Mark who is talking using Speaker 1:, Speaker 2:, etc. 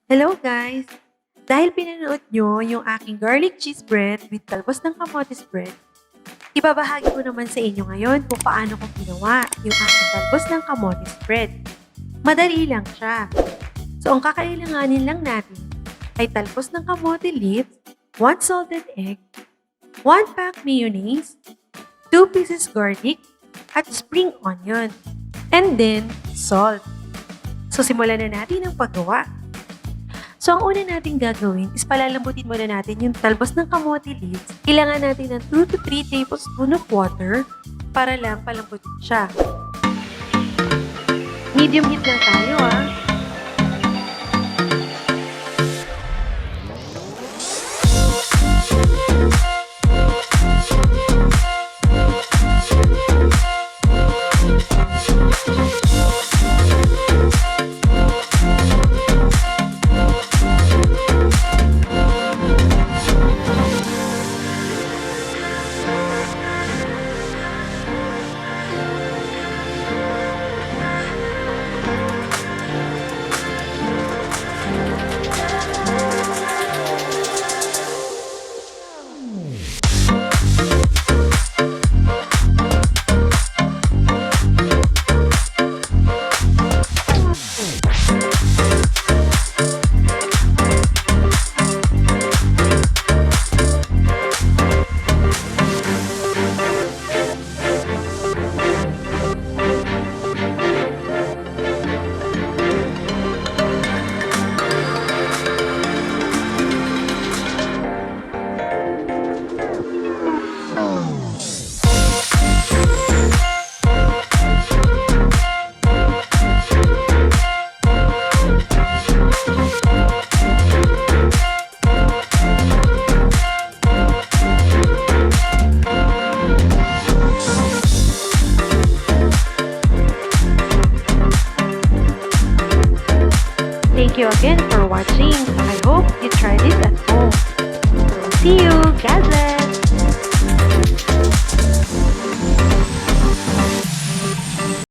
Speaker 1: Hello guys! Dahil pinanood nyo yung aking garlic cheese bread with talbos ng kamote spread, ibabahagi ko naman sa inyo ngayon kung paano ko ginawa yung aking talbos ng kamote spread. Madali lang siya. So ang kakailanganin lang natin ay talbos ng kamote leaves, 1 salted egg, 1 pack mayonnaise, 2 pieces garlic, at spring onion, and then salt. So simulan na natin ang paggawa. So, ang una natin gagawin is palalambutin muna natin yung talbos ng kamote leaves. Kailangan natin ng 2 to 3 tablespoon of water para lang palambutin siya. Medium heat lang tayo Thank you again for watching. I hope you tried it at home. See you. God bless.